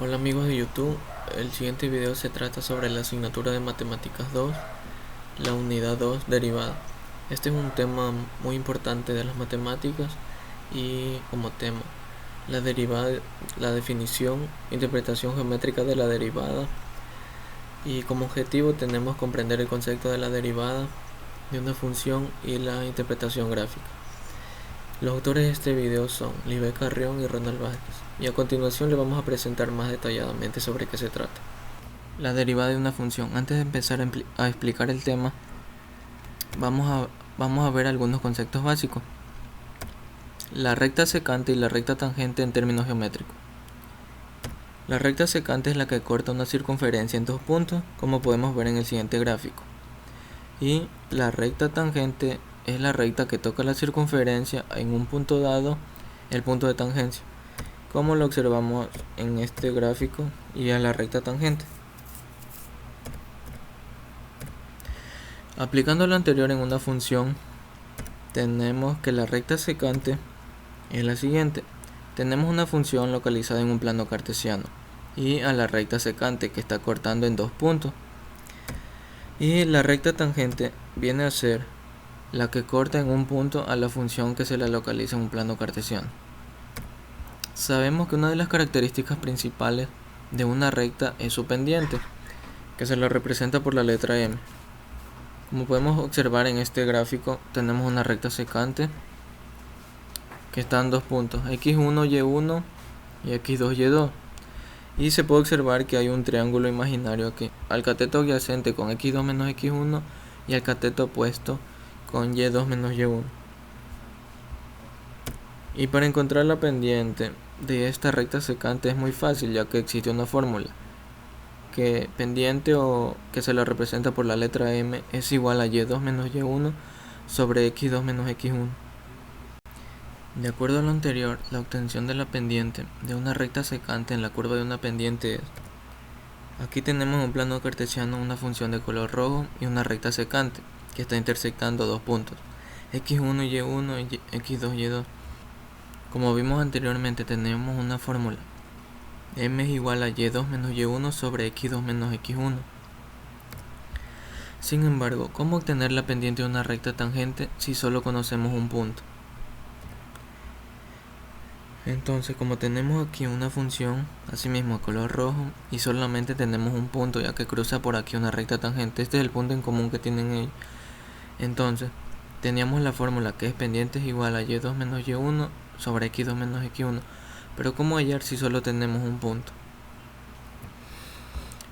Hola amigos de YouTube, el siguiente video se trata sobre la asignatura de Matemáticas 2, la unidad 2, derivada. Este es un tema muy importante de las matemáticas y como tema, la derivada, la definición, interpretación geométrica de la derivada, y como objetivo tenemos comprender el concepto de la derivada de una función y la interpretación gráfica. Los autores de este video son Libe Carrión y Ronald Vázquez, y a continuación le vamos a presentar más detalladamente sobre qué se trata. La derivada de una función. Antes de empezar a explicar el tema, vamos a ver algunos conceptos básicos. La recta secante y la recta tangente en términos geométricos. La recta secante es la que corta una circunferencia en dos puntos, como podemos ver en el siguiente gráfico. Y la recta tangente es la recta que toca la circunferencia en un punto dado, el punto de tangencia, como lo observamos en este gráfico y a la recta tangente. Aplicando lo anterior en una función, tenemos que la recta secante es la siguiente. Tenemos una función localizada en un plano cartesiano y a la recta secante que está cortando en dos puntos. Y la recta tangente viene a ser la que corta en un punto a la función que se la localiza en un plano cartesiano. Sabemos que una de las características principales de una recta es su pendiente, que se la representa por la letra M. Como podemos observar en este gráfico, tenemos una recta secante que está en dos puntos, x1, y1 y x2, y2. Y se puede observar que hay un triángulo imaginario aquí, al cateto adyacente con x2 menos x1 y al cateto opuesto con y2 menos y1. Y para encontrar la pendiente de esta recta secante es muy fácil, ya que existe una fórmula, que pendiente o que se la representa por la letra M es igual a y2 menos y1 sobre x2 menos x1. De acuerdo a lo anterior, la obtención de la pendiente de una recta secante en la curva de una pendiente es: aquí tenemos en un plano cartesiano una función de color rojo y una recta secante que está intersectando dos puntos, x1 y y1 y x2 y 2. Como vimos anteriormente, tenemos una fórmula: m es igual a y2 menos y1 sobre x2 menos x1. Sin embargo, ¿cómo obtener la pendiente de una recta tangente si solo conocemos un punto? Entonces, como tenemos aquí una función, asimismo de color rojo, y solamente tenemos un punto ya que cruza por aquí una recta tangente, este es el punto en común que tienen ellos. Entonces, teníamos la fórmula que es pendiente es igual a y2 menos y1 sobre x2 menos x1. Pero ¿cómo hallar si solo tenemos un punto?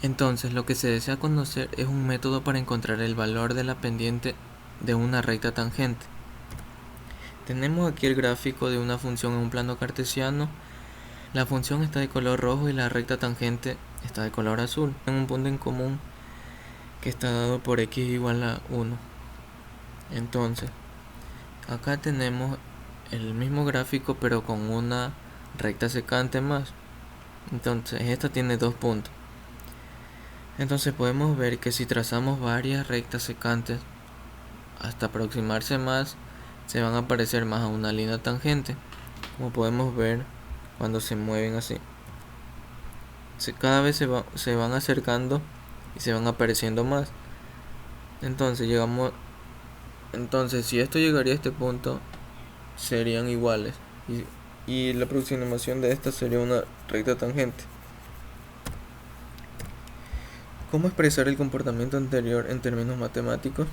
Entonces, lo que se desea conocer es un método para encontrar el valor de la pendiente de una recta tangente. Tenemos aquí el gráfico de una función en un plano cartesiano. La función está de color rojo y la recta tangente está de color azul, en un punto en común que está dado por x igual a 1. Entonces, acá tenemos el mismo gráfico pero con una recta secante más. Entonces, esta tiene dos puntos. Entonces podemos ver que si trazamos varias rectas secantes hasta aproximarse más, se van a parecer más a una línea tangente, como podemos ver cuando se mueven así. Cada vez se van acercando y se van apareciendo más. Entonces si esto llegaría a este punto, serían iguales y la aproximación de esta sería una recta tangente. ¿Cómo expresar el comportamiento anterior en términos matemáticos?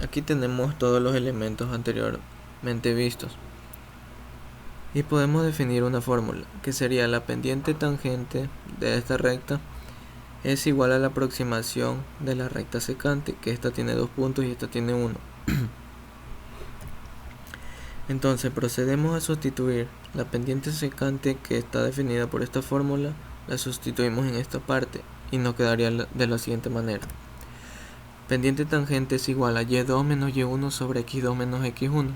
Aquí tenemos todos los elementos anteriormente vistos y podemos definir una fórmula que sería: la pendiente tangente de esta recta es igual a la aproximación de la recta secante, que esta tiene dos puntos y esta tiene uno. Entonces procedemos a sustituir la pendiente secante que está definida por esta fórmula, la sustituimos en esta parte y nos quedaría de la siguiente manera: pendiente tangente es igual a y2 menos y1 sobre x2 menos x1.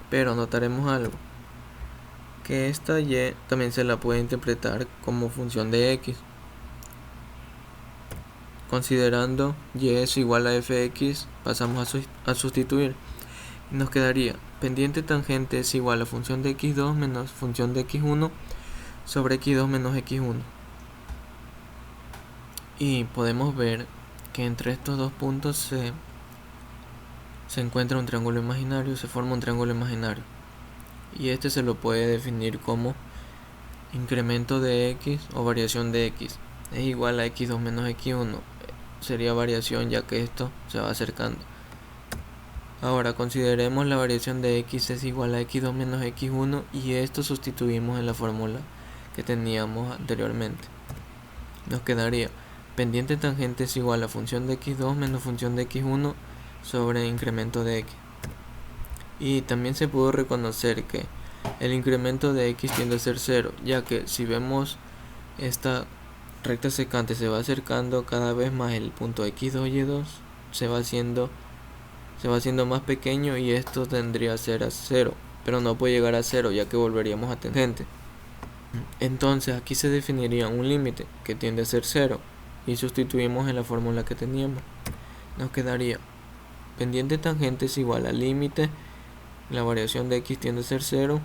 Pero notaremos algo, que esta y también se la puede interpretar como función de x. Considerando y es igual a fx, pasamos a sustituir y nos quedaría pendiente tangente es igual a función de x2 menos función de x1 sobre x2 menos x1. Y podemos ver que entre estos dos puntos se encuentra un triángulo imaginario, se forma un triángulo imaginario. Y este se lo puede definir como incremento de x o variación de x es igual a x2 menos x1. Sería variación ya que esto se va acercando. Ahora consideremos la variación de x es igual a x2 menos x1 y esto sustituimos en la fórmula que teníamos anteriormente. Nos quedaría pendiente tangente es igual a función de x2 menos función de x1 sobre incremento de x. Y también se pudo reconocer que el incremento de x tiende a ser 0, ya que si vemos esta recta secante se va acercando cada vez más, el punto x2 y y2 se va haciendo más pequeño y esto tendría a ser a 0, pero no puede llegar a 0 ya que volveríamos a tangente. Entonces aquí se definiría un límite que tiende a ser 0 y sustituimos en la fórmula que teníamos. Nos quedaría pendiente tangente es igual al límite, la variación de x tiende a ser 0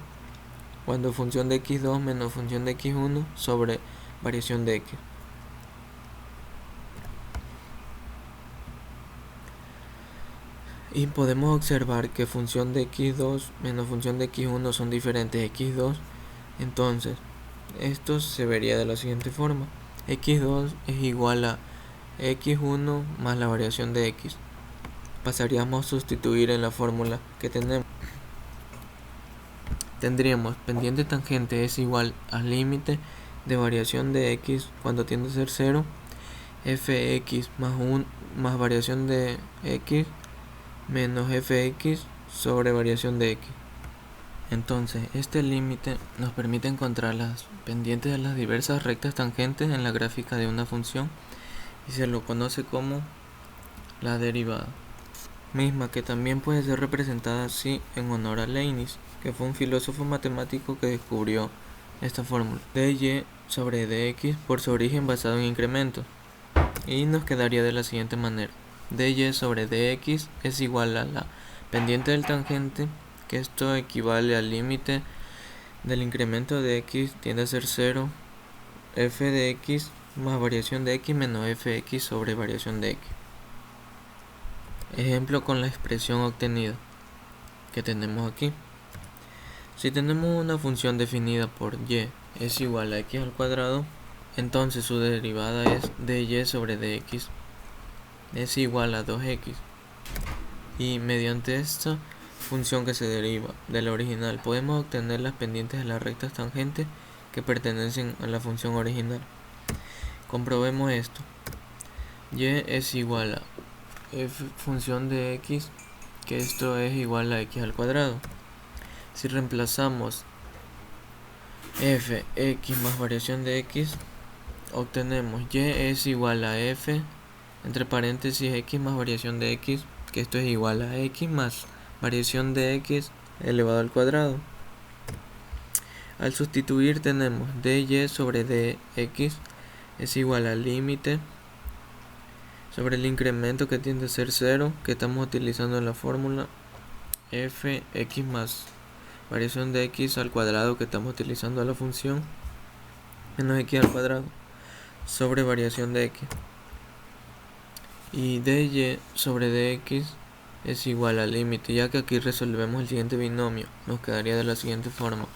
cuando función de x2 menos función de x1 sobre variación de x. Y podemos observar que función de x2 menos función de x1 son diferentes x2. Entonces esto se vería de la siguiente forma: x2 es igual a x1 más la variación de x. Pasaríamos a sustituir en la fórmula que tenemos. Tendríamos pendiente tangente es igual al límite de variación de x cuando tiende a ser 0, fx más variación de x menos fx sobre variación de x. Entonces este límite nos permite encontrar las pendientes de las diversas rectas tangentes en la gráfica de una función y se lo conoce como la derivada, misma que también puede ser representada así en honor a Leibniz, que fue un filósofo matemático que descubrió esta fórmula: dy sobre dx por su origen basado en incrementos. Y nos quedaría de la siguiente manera: dy sobre dx es igual a la pendiente del tangente, que esto equivale al límite del incremento de x tiende a ser 0, f de x más variación de x menos fx sobre variación de x. Ejemplo con la expresión obtenida que tenemos aquí. Si tenemos una función definida por y es igual a x al cuadrado, entonces su derivada es dy sobre dx es igual a 2x. Y mediante esta función que se deriva de la original podemos obtener las pendientes de las rectas tangentes que pertenecen a la función original. Comprobemos esto: y es igual a f función de x, que esto es igual a x al cuadrado. Si reemplazamos f, x más variación de x, obtenemos y es igual a f entre paréntesis x más variación de x, que esto es igual a x más variación de x elevado al cuadrado. Al sustituir tenemos dy sobre dx es igual al límite sobre el incremento que tiende a ser 0, que estamos utilizando en la fórmula, f x más variación de x al cuadrado que estamos utilizando en la función, menos x al cuadrado sobre variación de x. Y dy sobre dx es igual al límite, ya que aquí resolvemos el siguiente binomio. Nos quedaría de la siguiente forma: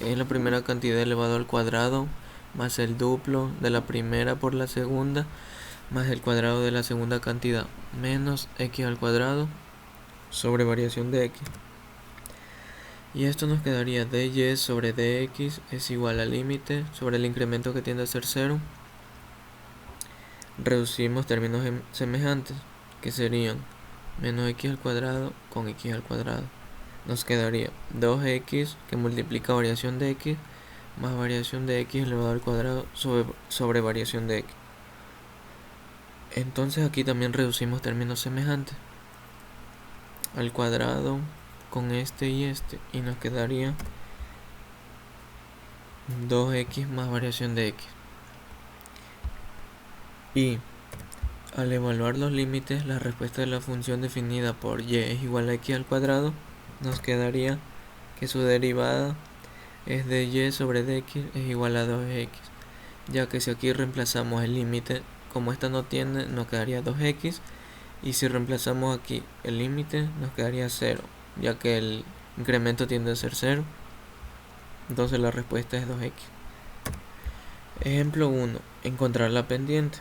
es la primera cantidad elevado al cuadrado más el duplo de la primera por la segunda más el cuadrado de la segunda cantidad menos x al cuadrado sobre variación de x. Y esto nos quedaría dy sobre dx es igual al límite sobre el incremento que tiende a ser 0. Reducimos términos semejantes, que serían menos x al cuadrado con x al cuadrado. Nos quedaría 2x que multiplica variación de x más variación de x elevado al cuadrado sobre variación de x. Entonces aquí también reducimos términos semejantes al cuadrado con este y nos quedaría 2x más variación de x. Y al evaluar los límites, la respuesta de la función definida por y es igual a x al cuadrado, nos quedaría que su derivada es de y sobre dx es igual a 2x, ya que si aquí reemplazamos el límite, como esta no tiene, nos quedaría 2x, y si reemplazamos aquí el límite, nos quedaría 0, ya que el incremento tiende a ser 0, entonces la respuesta es 2x. Ejemplo 1. Encontrar la pendiente.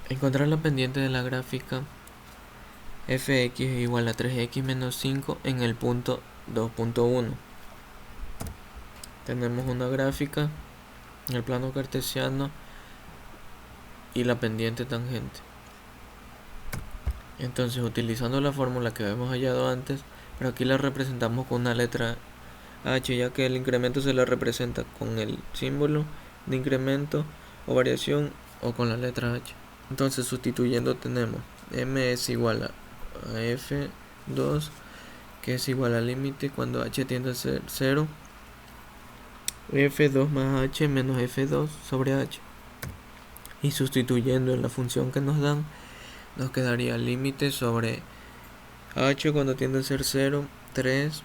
Encontrar la pendiente de la gráfica fx es igual a 3x menos 5 en el punto 2.1. Tenemos una gráfica en el plano cartesiano y la pendiente tangente. Entonces, utilizando la fórmula que habíamos hallado antes, pero aquí la representamos con una letra h, ya que el incremento se la representa con el símbolo de incremento o variación o con la letra h. Entonces, sustituyendo, tenemos m es igual a f2, que es igual al límite cuando h tiende a ser 0, f2 más h menos f2 sobre h. Y sustituyendo en la función que nos dan, nos quedaría límite sobre h cuando tiende a ser 0, 3,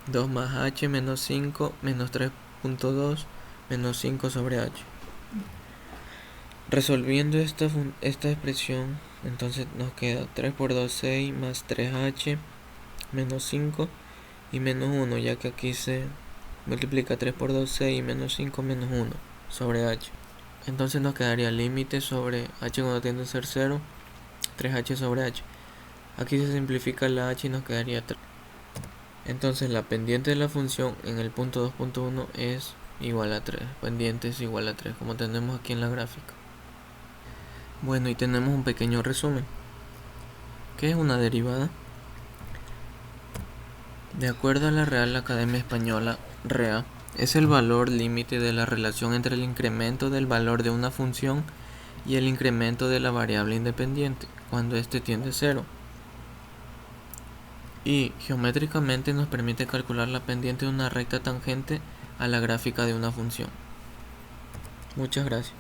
2 más h menos 5 menos 3.2 menos 5 sobre h. Resolviendo esta expresión, entonces nos queda 3 por 2, 6 más 3h menos 5 y menos 1, ya que aquí se multiplica 3 por 2, 6 y menos 5 menos 1 sobre h. Entonces nos quedaría límite sobre h cuando tiende a ser 0, 3h sobre h. Aquí se simplifica la h y nos quedaría 3. Entonces la pendiente de la función en el punto 2.1 es igual a 3. Pendiente es igual a 3, como tenemos aquí en la gráfica. Bueno, y tenemos un pequeño resumen. ¿Qué es una derivada? De acuerdo a la Real Academia Española, REA, es el valor límite de la relación entre el incremento del valor de una función y el incremento de la variable independiente, cuando éste tiende a 0. Y geométricamente nos permite calcular la pendiente de una recta tangente a la gráfica de una función. Muchas gracias.